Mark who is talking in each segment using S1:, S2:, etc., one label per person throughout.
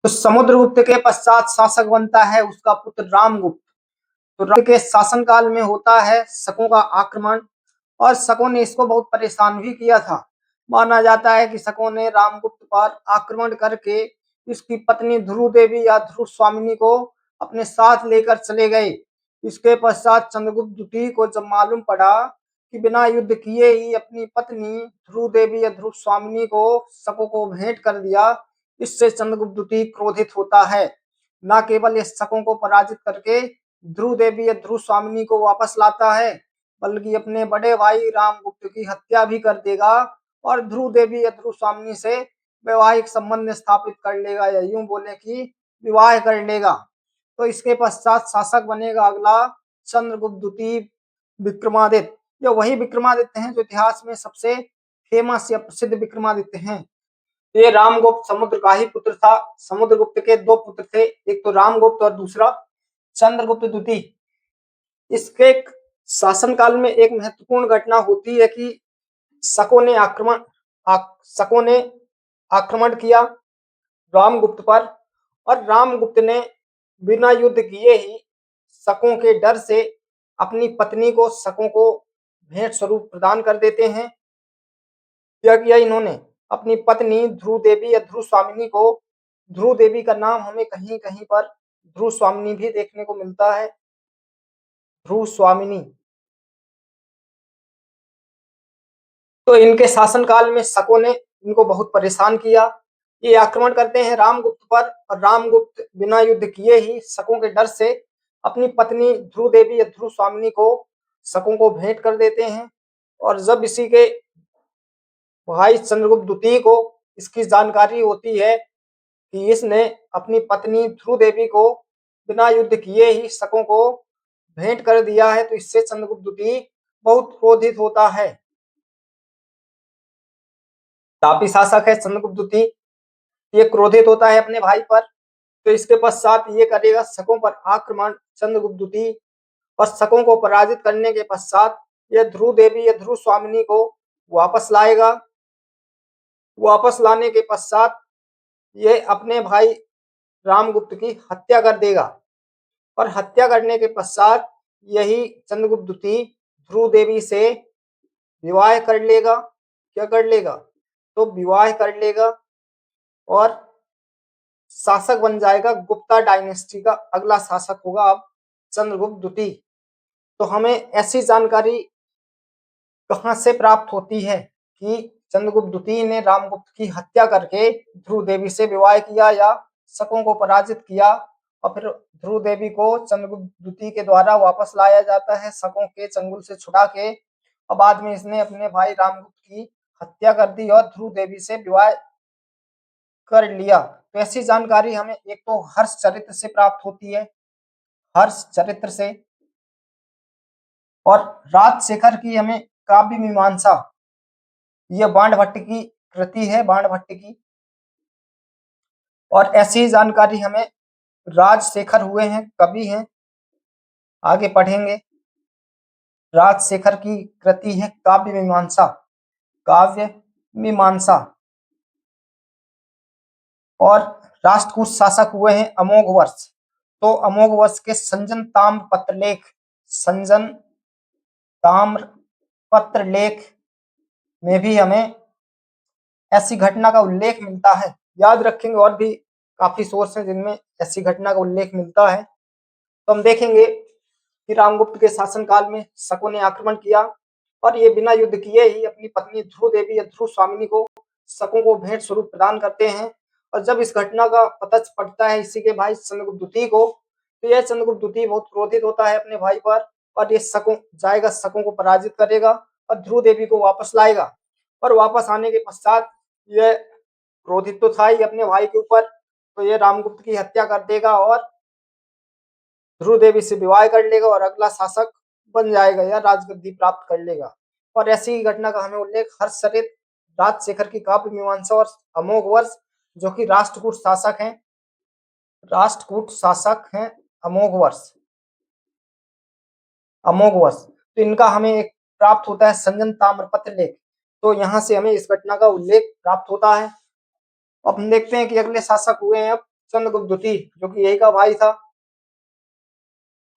S1: तो समुद्रगुप्त के पश्चात शासक बनता है उसका पुत्र रामगुप्त। तो राम के शासनकाल में होता है शकों का आक्रमण, और शकों ने इसको बहुत परेशान भी किया था। माना जाता है कि शकों ने रामगुप्त पर आक्रमण करके इसकी पत्नी ध्रुव देवी या ध्रुव स्वामिनी को अपने साथ लेकर चले गए। इसके पश्चात चंद्रगुप्त द्वितीय को जब मालूम पड़ा कि बिना युद्ध किए ही अपनी पत्नी ध्रुव देवी या ध्रुव स्वामिनी को शकों को भेंट कर दिया, इससे चंद्रगुप्त द्वितीय क्रोधित होता है। न केवल ये शकों को पराजित करके ध्रुव देवी या ध्रुव स्वामिनी को वापस लाता है, बल्कि अपने बड़े भाई रामगुप्त की हत्या भी कर देगा और ध्रुव देवी या ध्रुव स्वामिनी से वैवाहिक संबंध स्थापित कर लेगा, या यूं बोले कि विवाह कर लेगा। तो इसके पश्चात शासक बनेगा अगला चंद्रगुप्त द्वितीय विक्रमादित्य। ये वही विक्रमादित्य हैं जो इतिहास में सबसे फेमस या प्रसिद्ध विक्रमादित्य हैं। ये रामगुप्त समुद्र का ही पुत्र था। समुद्रगुप्त के दो पुत्र थे, एक तो रामगुप्त और दूसरा चंद्रगुप्त द्वितीय। इसके शासनकाल में एक महत्वपूर्ण घटना होती है कि शकों ने आक्रमण किया रामगुप्त पर, और रामगुप्त ने बिना युद्ध किए ही शकों के डर से अपनी पत्नी को शकों को भेंट स्वरूप प्रदान कर देते हैं। क्या किया इन्होंने, अपनी पत्नी ध्रुव देवी या ध्रुव स्वामिनी को, ध्रुव देवी का नाम हमें कहीं कहीं पर ध्रुव स्वामिनी भी देखने को मिलता है, ध्रुव स्वामिनी। तो इनके शासनकाल में शकों ने इनको बहुत परेशान किया। ये आक्रमण करते हैं रामगुप्त पर, और रामगुप्त बिना युद्ध किए ही शकों के डर से अपनी पत्नी ध्रुव देवी या ध्रुव स्वामिनी को शकों को भेंट कर देते हैं। और जब इसी के भाई चंद्रगुप्त द्वितीय को इसकी जानकारी होती है कि इसने अपनी पत्नी ध्रुव देवी को बिना युद्ध किए ही शकों को भेंट कर दिया है, तो इससे चंद्रगुप्त द्वितीय बहुत क्रोधित होता है। तापी शासक है चंद्रगुप्त द्वितीय, ये क्रोधित होता है अपने भाई पर। तो इसके पश्चात ये करेगा शकों पर आक्रमण चंद्रगुप्त द्वितीय, और शकों को पराजित करने के पश्चात यह ध्रुव देवी या ध्रुव स्वामिनी को वापस लाएगा। वापस लाने के पश्चात ये अपने भाई रामगुप्त की हत्या कर देगा, और हत्या करने के पश्चात यही चंद्रगुप्त द्वितीय ध्रुव देवी से विवाह कर लेगा। क्या कर लेगा, तो विवाह कर लेगा, और शासक बन जाएगा। गुप्ता डायनेस्टी का अगला शासक होगा अब चंद्रगुप्त द्वितीय। तो हमें ऐसी जानकारी कहां से प्राप्त होती है कि चंद्रगुप्त द्वितीय ने रामगुप्त की हत्या करके ध्रुव देवी से विवाह किया या शकों को पराजित किया, और फिर ध्रुव देवी को चंद्रगुप्त द्वितीय के द्वारा वापस लाया जाता है शकों के चंगुल से छुड़ा के, और बाद में इसने अपने भाई रामगुप्त की हत्या कर दी और ध्रुव देवी से विवाह कर लिया। तो ऐसी जानकारी हमें एक तो हर्ष चरित्र से प्राप्त होती है, हर्ष चरित्र से, और राजशेखर की हमें काव्य मीमांसा, यह बाणभट्ट की कृति है, बाणभट्ट की। और ऐसी जानकारी हमें राजशेखर हुए हैं, कवि हैं, आगे पढ़ेंगे। राजशेखर की कृति है काव्य मीमांसा, काव्य मीमांसा। और राष्ट्रकूट शासक हुए हैं अमोघवर्ष। तो अमोघवर्ष के संजन ताम्र पत्रलेख, संजन ताम्र पत्रलेख में भी हमें ऐसी घटना का उल्लेख मिलता है। याद रखेंगे, और भी काफी सोर्स हैं जिनमें ऐसी घटना का उल्लेख मिलता है। तो हम देखेंगे कि रामगुप्त के शासनकाल में शकों ने आक्रमण किया, और ये बिना युद्ध किए ही अपनी पत्नी ध्रुव देवी या ध्रुव स्वामिनी को शकों को भेंट स्वरूप प्रदान करते हैं। और जब इस घटना का पता पड़ता है इसी के भाई चंद्रगुप्त द्वितीय को, तो यह चंद्रगुप्त द्वितीय बहुत क्रोधित होता है अपने भाई पर, और ये शकों जाएगा, शकों को पराजित करेगा और ध्रुव देवी को वापस लाएगा। और वापस आने के पश्चात यह क्रोधित तो था ही अपने भाई के ऊपर, तो ये रामगुप्त की हत्या कर देगा और ध्रुव देवी से विवाह कर लेगा, और अगला शासक बन जाएगा या राजगद्दी प्राप्त कर लेगा। और ऐसी ही घटना का हमें उल्लेख हर्षचरित, राजशेखर की काव्य मीमांसा और अमोघवर्ष, जो कि राष्ट्रकूट शासक हैं, राष्ट्रकूट शासक हैं अमोघवर्ष, अमोघवर्ष। तो इनका हमें एक प्राप्त होता है संजन ताम्रपत्र लेख। तो यहाँ से हमें इस घटना का उल्लेख प्राप्त होता है। अब हम देखते हैं कि अगले शासक हुए हैं अब चंद्रगुप्त द्वितीय, जो कि यही का भाई था।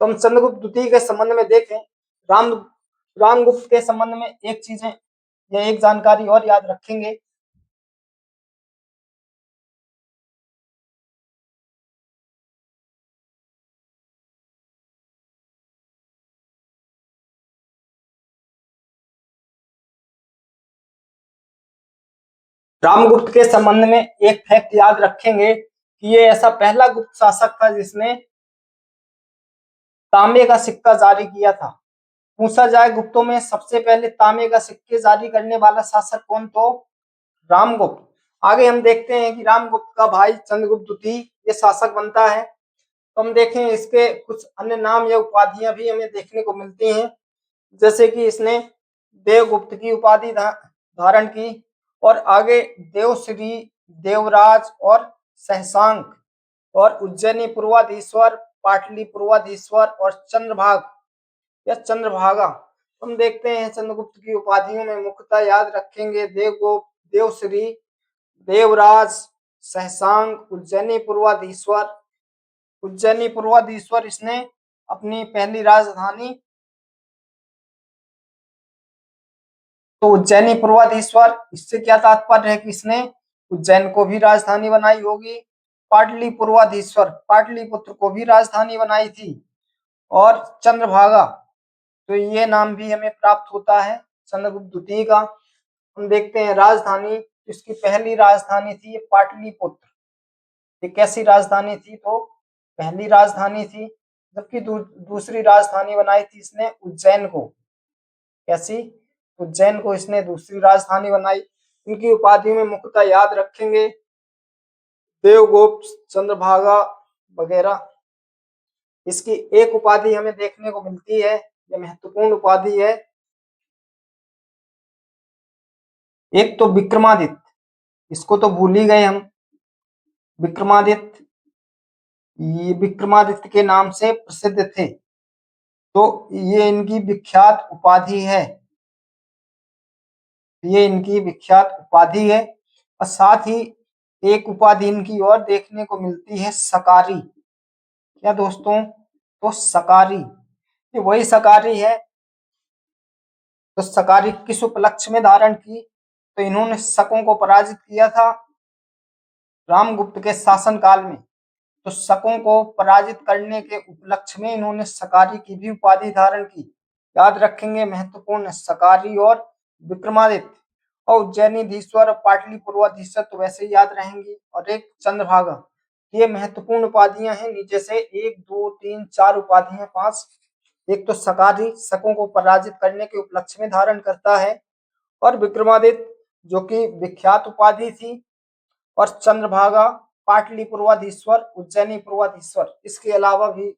S1: तो हम चंद्रगुप्त द्वितीय के संबंध में देखें, राम रामगुप्त के संबंध में एक चीजें या एक जानकारी और याद रखेंगे। रामगुप्त के संबंध में एक फैक्ट याद रखेंगे कि ये ऐसा पहला गुप्त शासक था जिसने तांबे का सिक्का जारी किया था। पूछा जाए गुप्तों में सबसे पहले तांबे का सिक्के जारी करने वाला शासक कौन, तो रामगुप्त। आगे हम देखते हैं कि रामगुप्त का भाई चंद्रगुप्त द्वितीय ये शासक बनता है। तो हम देखें इसके कुछ अन्य नाम या उपाधियां भी हमें देखने को मिलती हैं, जैसे कि इसने देवगुप्त की उपाधि धारण की, और आगे देवश्री, देवराज और सहसांक और उज्जैनी पूर्वाधीश्वर, पाटली पूर्वाधीश्वर और चंद्रभाग या चंद्रभागा। हम देखते हैं चंद्रगुप्त की उपाधियों में मुख्यतः याद रखेंगे देवगुप्त, देवश्री, देवराज, सहसांक, उज्जैनी पूर्वाधीश्वर। उज्जैनी पूर्वाधीश्वर इसने अपनी पहली राजधानी, तो उज्जैनी पूर्वाधीश्वर इससे क्या तात्पर्य है कि इसने उज्जैन को भी राजधानी बनाई होगी। पाटली पूर्वाधीश्वर पाटलिपुत्र को भी राजधानी बनाई थी। और चंद्रभागा, तो ये नाम भी हमें प्राप्त होता है चंद्रगुप्त द्वितीय का। हम देखते हैं राजधानी, इसकी पहली राजधानी थी पाटलिपुत्र। ये कैसी राजधानी थी, तो पहली राजधानी थी। जबकि दूसरी राजधानी बनाई थी इसने उज्जैन को। कैसी, उज्जैन को इसने दूसरी राजधानी बनाई। इनकी उपाधि में मुख्यतः याद रखेंगे देवगुप्त, चंद्रभागा वगैरह। इसकी एक उपाधि हमें देखने को मिलती है, यह महत्वपूर्ण उपाधि है, एक तो विक्रमादित्य। इसको तो भूल ही गए हम। विक्रमादित्य, ये विक्रमादित्य के नाम से प्रसिद्ध थे, तो ये इनकी विख्यात उपाधि है। ये इनकी विख्यात उपाधि है। और साथ ही एक उपाधि इनकी और देखने को मिलती है सकारी। क्या दोस्तों, तो सकारी, ये वही सकारी है। तो सकारी किस उपलक्ष्य में धारण की, तो इन्होंने शकों को पराजित किया था रामगुप्त के शासनकाल में। तो शकों को पराजित करने के उपलक्ष्य में इन्होंने सकारी की भी उपाधि धारण की। याद रखेंगे महत्वपूर्ण सकारी और विक्रमादित्य। और उज्जैनीधीश्वर और पाटली पूर्वाधीश्वर तो वैसे ही याद रहेंगी, और एक चंद्रभागा। ये महत्वपूर्ण उपाधियां हैं, नीचे से 1 2 3 4 उपाधियां 5। एक तो सकारी शकों को पराजित करने के उपलक्ष्य में धारण करता है, और विक्रमादित्य जो कि विख्यात उपाधि थी, और चंद्रभागा पाटली पूर्वाधीश्वर, उज्जैनी पूर्वाधीश्वर। इसके अलावा भी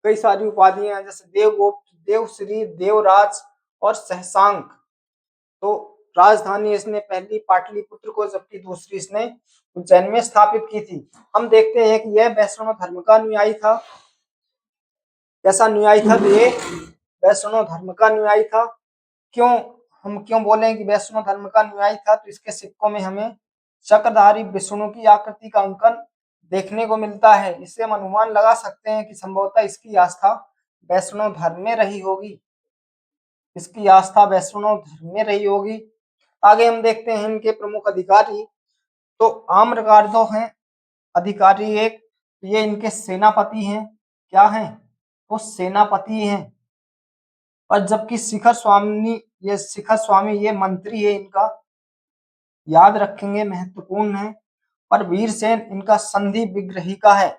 S1: कई सारी उपाधियां हैं, जैसे देवगुप्त, देवश्री, देवराज और सहसांक। तो राजधानी इसने पहली पाटलिपुत्र को, जबकि दूसरी इसने उज्जैन में स्थापित की थी। हम देखते हैं कि यह वैष्णव धर्म का अनुयायी था। कैसा अनुयायी था, तो ये वैष्णव धर्म का अनुयायी था। क्यों, हम क्यों बोले कि वैष्णव धर्म का अनुयायी था, तो इसके सिक्कों में हमें चक्रधारी विष्णु की आकृति का अंकन देखने को मिलता है। इससे हम अनुमान लगा सकते हैं कि संभवतः इसकी आस्था वैष्णव धर्म में रही होगी। इसकी आस्था वैष्णव धर्म में रही होगी। आगे हम देखते हैं इनके प्रमुख अधिकारी। तो आम्रकार्दो हैं अधिकारी एक, ये इनके सेनापति हैं। क्या हैं, वो सेनापति हैं। और जबकि शिखर स्वामी ये मंत्री है इनका। याद रखेंगे महत्वपूर्ण है। और वीरसेन इनका संधि विग्रहिका है।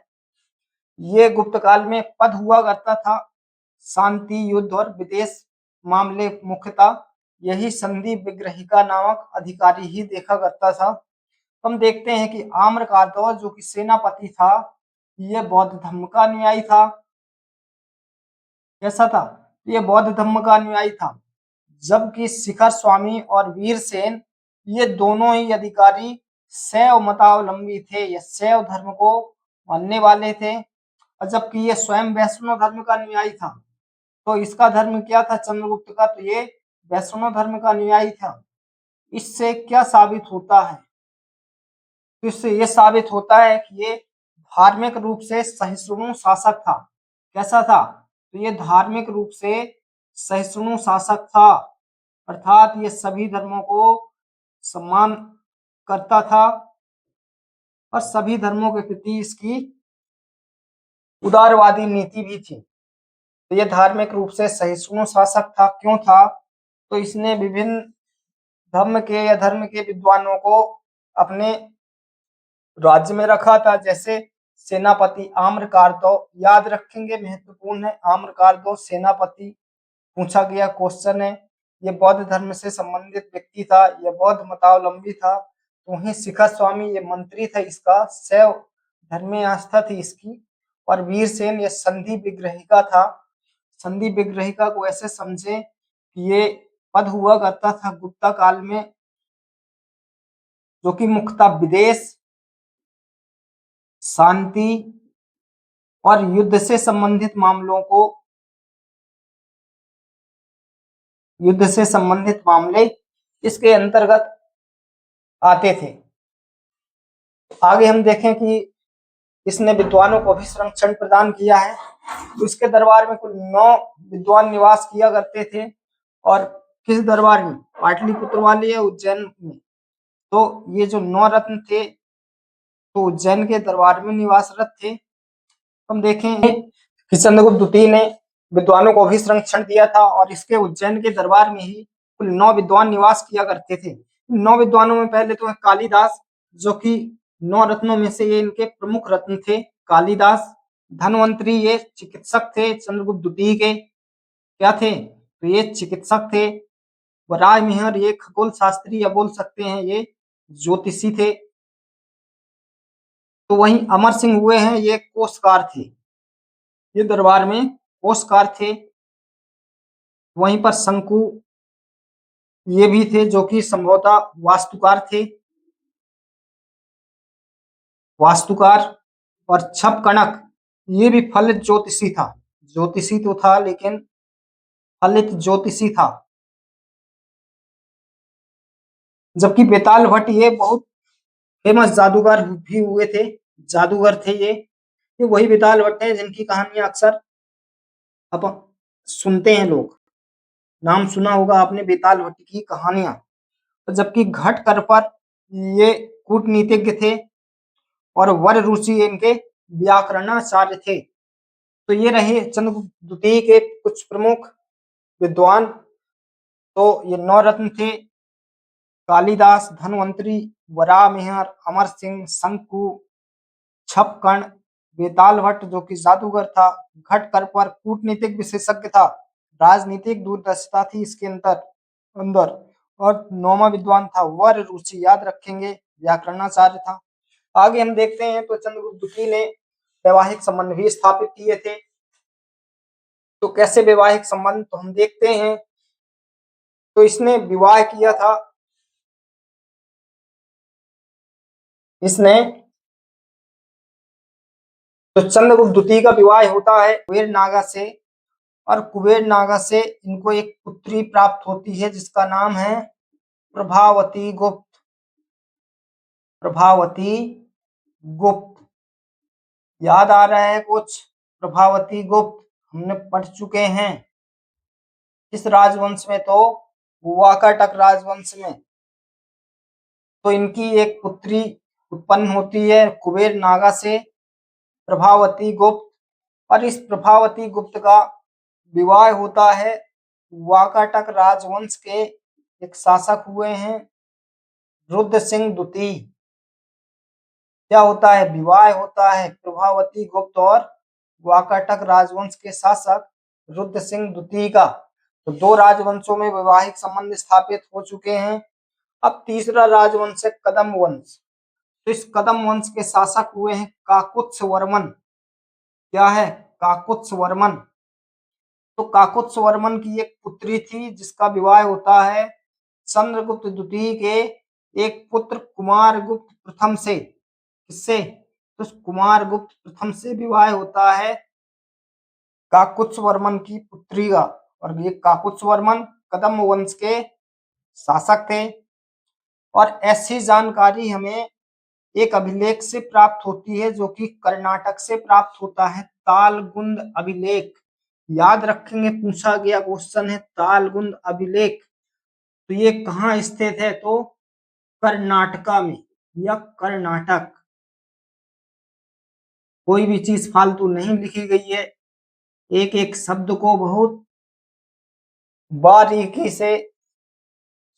S1: ये गुप्त काल में पद हुआ करता था, शांति, युद्ध और विदेश मामले मुख्यतः यही संधि विग्रहिका नामक अधिकारी ही देखा करता था। हम देखते हैं कि आम्रकार्दव जो कि सेनापति था, यह बौद्ध धर्म का अनुयायी था। कैसा था, ये बौद्ध धर्म का अनुयायी था। जबकि शिखर स्वामी और वीरसेन ये दोनों ही अधिकारी शैव मतावलंबी थे, ये शैव धर्म को मानने वाले थे। और जबकि ये स्वयं वैष्णव धर्म का अनुयायी था। तो इसका धर्म क्या था चंद्रगुप्त का, तो ये वैष्णव धर्म का अनुयायी था। इससे क्या साबित होता है, तो इससे ये साबित होता है कि ये धार्मिक रूप से सहिष्णु शासक था। कैसा था? तो ये धार्मिक रूप से सहिष्णु शासक था, अर्थात ये सभी धर्मों को सम्मान करता था और सभी धर्मों के प्रति इसकी उदारवादी नीति भी थी। तो ये धार्मिक रूप से सहिष्णु शासक था। क्यों था? तो इसने विभिन्न धर्म के या धर्म के विद्वानों को अपने राज्य में रखा था। जैसे सेनापति आम्रकार्तव, याद रखेंगे, महत्वपूर्ण है। आम्रकार्तव सेनापति पूछा गया क्वेश्चन है। ये बौद्ध धर्म से संबंधित व्यक्ति था, यह बौद्ध मतावलंबी था। तो वहीं शिखर स्वामी ये मंत्री था इसका, शैव धर्म आस्था थी इसकी। और वीरसेन ये संधि विग्रहिका था। संधि विग्रहिका को ऐसे समझे कि ये पद हुआ करता था गुप्ता काल में, जो कि मुख्यतः विदेश, शांति और युद्ध से संबंधित मामले इसके अंतर्गत आते थे। आगे हम देखें कि इसने विद्वानों को भी संरक्षण प्रदान किया है। तो इसके दरबार में कुल 9 विद्वान निवास किया करते थे। और किस दरबार में? पाटलिपुत्र वाले या उज्जैन में। तो ये जो 9 रत्न थे तो उज्जैन के दरबार में निवासरत थे। हम देखें कि चंद्रगुप्त द्वितीय ने विद्वानों को भी संरक्षण दिया था और इसके उज्जैन के दरबार में ही कुल 9 विद्वान निवास किया करते थे। 9 विद्वानों में पहले तो है कालिदास, जो कि 9 रत्नों में से ये इनके प्रमुख रत्न थे। कालिदास। धन्वंतरी ये चिकित्सक थे चंद्रगुप्त द्वितीय के। क्या थे? तो ये चिकित्सक थे। वराहमिहिर ये खगोल शास्त्री या बोल सकते हैं ये ज्योतिषी थे। तो वहीं अमर सिंह हुए हैं, ये कोषकार थे। ये दरबार में कोषकार थे। वहीं पर शंकु ये भी थे, जो कि संभवतः वास्तुकार थे। वास्तुकार। और छप कणक ये भी फलित ज्योतिषी था। ज्योतिषी तो था लेकिन फलित ज्योतिषी था। जबकि बेताल भट्ट ये बहुत फेमस जादूगर भी हुए थे, जादूगर थे ये वही बेताल भट्ट है जिनकी कहानियां अक्सर अब सुनते हैं लोग। नाम सुना होगा आपने बेताल भट्ट की कहानियां। जबकि घटकर पर ये कूटनीतिज्ञ थे और वर ऋषि इनके व्याकरणाचार्य थे। तो ये रहे चंद्रगुप्त द्वितीय के कुछ प्रमुख विद्वान। तो ये 9 रत्न थे, कालिदास, धन्वंतरी, वराहमिहिर, अमर सिंह, शंकु, छपकण, बेताल भट्ट जो कि जादूगर था, घटकर पर कूटनीतिक विशेषज्ञ था, राजनीतिक दूरदर्शिता थी इसके अंदर। और 9वां विद्वान था वर ऋषि, याद रखेंगे, व्याकरणाचार्य था। आगे हम देखते हैं तो चंद्रगुप्त द्वितीय ने वैवाहिक संबंध भी स्थापित किए थे। तो कैसे वैवाहिक संबंध? तो हम देखते हैं तो इसने विवाह किया था। इसने तो चंद्रगुप्त द्वितीय का विवाह होता है कुबेर नागा से। और कुबेर नागा से इनको एक पुत्री प्राप्त होती है जिसका नाम है प्रभावती गुप्त। प्रभावती गुप्त, याद आ रहा है कुछ? प्रभावती गुप्त हमने पढ़ चुके हैं इस राजवंश में, तो वाकाटक राजवंश में। तो इनकी एक पुत्री उत्पन्न होती है कुबेर नागा से, प्रभावती गुप्त। और इस प्रभावती गुप्त का विवाह होता है वाकाटक राजवंश के एक शासक हुए हैं रुद्र सिंह द्वितीय। क्या होता है? विवाह होता है प्रभावती गुप्त और वाकाटक राजवंश के शासक रुद्र सिंह द्वितीय का। तो 2 राजवंशों में वैवाहिक संबंध स्थापित हो चुके हैं। अब तीसरा राजवंश है कदम वंश। तो इस कदम वंश के शासक हुए हैं काकुत्स वर्मन। क्या है? काकुत्स वर्मन। तो काकुत्स वर्मन की एक पुत्री थी जिसका विवाह होता है चंद्रगुप्त द्वितीय के एक पुत्र कुमारगुप्त प्रथम से। किससे? तो कुमारगुप्त प्रथम से विवाह होता है काकुत्स वर्मन की पुत्री का। और ये काकुत्स वर्मन कदम वंश के शासक थे। और ऐसी जानकारी हमें एक अभिलेख से प्राप्त होती है जो कि कर्नाटक से प्राप्त होता है, तालगुंद अभिलेख। याद रखेंगे, पूछा गया क्वेश्चन है तालगुंद अभिलेख। तो ये कहाँ स्थित है? तो कर्नाटका में या कर्नाटक। कोई भी चीज फालतू नहीं लिखी गई है, एक एक शब्द को बहुत बारीकी से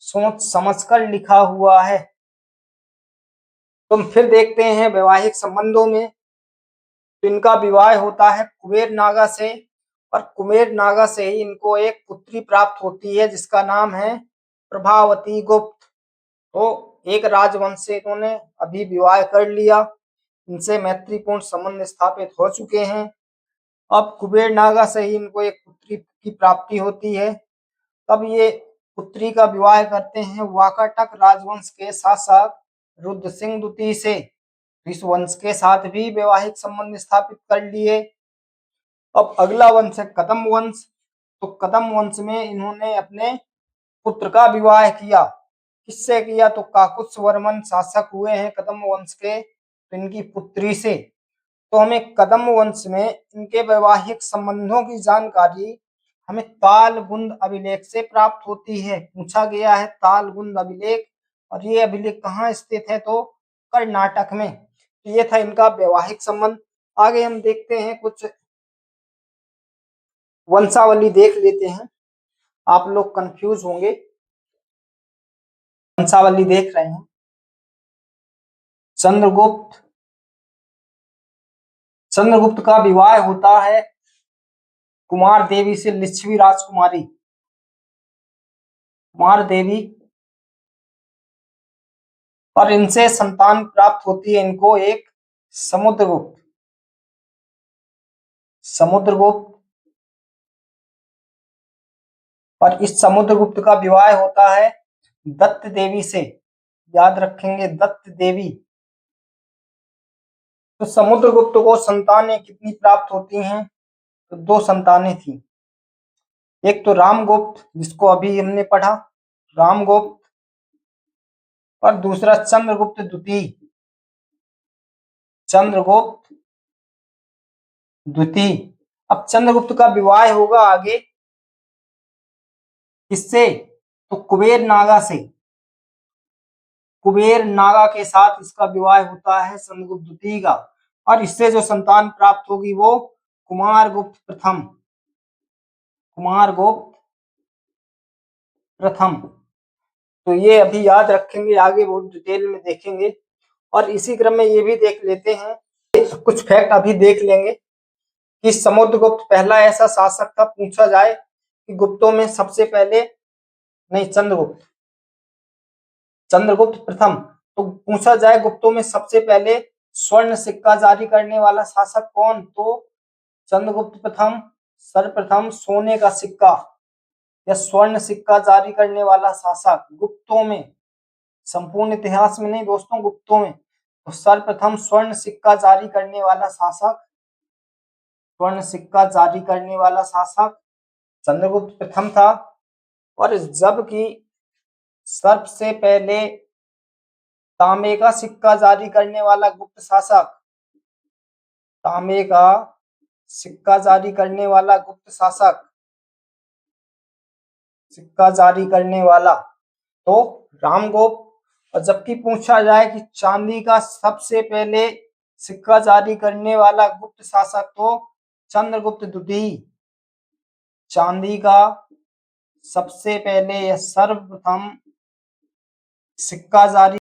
S1: सोच समझकर लिखा हुआ है। तुम फिर देखते हैं वैवाहिक संबंधों में, तो इनका विवाह होता है कुबेर नागा से, और कुबेर नागा से ही इनको एक पुत्री प्राप्त होती है जिसका नाम है प्रभावती गुप्त। तो एक राजवंश से इन्होंने अभी विवाह कर लिया, इनसे मैत्रीपूर्ण संबंध स्थापित हो चुके हैं। अब कुबेर नागा से ही इनको एक पुत्री की प्राप्ति होती है। तब ये पुत्री का विवाह करते हैं वाकाटक राजवंश के शासक रुद्र सिंह द्वितीय से। इस वंश के साथ भी वैवाहिक संबंध स्थापित कर लिए। अब अगला वंश है कदम वंश। तो कदम वंश में इन्होंने अपने पुत्र का विवाह किया। किससे किया? तो काकुत्स वर्मन शासक हुए हैं कदम वंश के, तो इनकी पुत्री से। तो हमें कदम वंश में इनके वैवाहिक संबंधों की जानकारी हमें तालगुंद अभिलेख से प्राप्त होती है। पूछा गया है तालगुंद अभिलेख, और ये अभिलेख कहाँ स्थित है? तो कर्नाटक में। तो ये था इनका वैवाहिक संबंध। आगे हम देखते हैं कुछ वंशावली देख लेते हैं, आप लोग कंफ्यूज होंगे। वंशावली देख रहे हैं। चंद्रगुप्त, चंद्रगुप्त का विवाह होता है कुमार देवी से, लिच्छवी राजकुमारी कुमार देवी, और इनसे संतान प्राप्त होती है इनको एक समुद्रगुप्त। समुद्रगुप्त, और इस समुद्रगुप्त का विवाह होता है दत्त देवी से। याद रखेंगे, दत्त देवी। तो समुद्रगुप्त को संतानें कितनी प्राप्त होती हैं? तो 2 संतानें थी। एक तो रामगुप्त जिसको अभी हमने पढ़ा, रामगुप्त, और दूसरा चंद्रगुप्त द्वितीय। चंद्रगुप्त द्वितीय। अब चंद्रगुप्त का विवाह होगा आगे किससे? तो कुबेर नागा से। कुबेर नागा के साथ इसका विवाह होता है चंद्रगुप्त द्वितीय का, और इससे जो संतान प्राप्त होगी वो कुमारगुप्त प्रथम। कुमारगुप्त प्रथम। तो ये अभी याद रखेंगे, आगे बहुत डिटेल में देखेंगे। और इसी क्रम में ये भी देख लेते हैं, कुछ फैक्ट अभी देख लेंगे कि समुद्रगुप्त पहला ऐसा शासक था, पूछा जाए कि गुप्तों में सबसे पहले, नहीं चंद्रगुप्त, चंद्रगुप्त प्रथम। तो पूछा जाए गुप्तों में सबसे पहले स्वर्ण सिक्का जारी करने वाला शासक कौन? तो चंद्रगुप्त प्रथम सर्वप्रथम सोने का सिक्का या स्वर्ण सिक्का जारी करने वाला शासक गुप्तों में, संपूर्ण इतिहास में नहीं दोस्तों, गुप्तों में। तो सर्वप्रथम स्वर्ण सिक्का जारी करने वाला शासक, स्वर्ण सिक्का जारी करने वाला शासक चंद्रगुप्त प्रथम था। और जबकि सबसे पहले तांबे का सिक्का जारी करने वाला गुप्त शासक, तांबे का सिक्का जारी करने वाला गुप्त शासक, सिक्का जारी करने वाला तो रामगुप्त। और जबकि पूछा जाए कि चांदी का सबसे पहले सिक्का जारी करने वाला गुप्त शासक तो चंद्रगुप्त द्वितीय। चांदी का सबसे पहले या सर्वप्रथम सिक्का जारी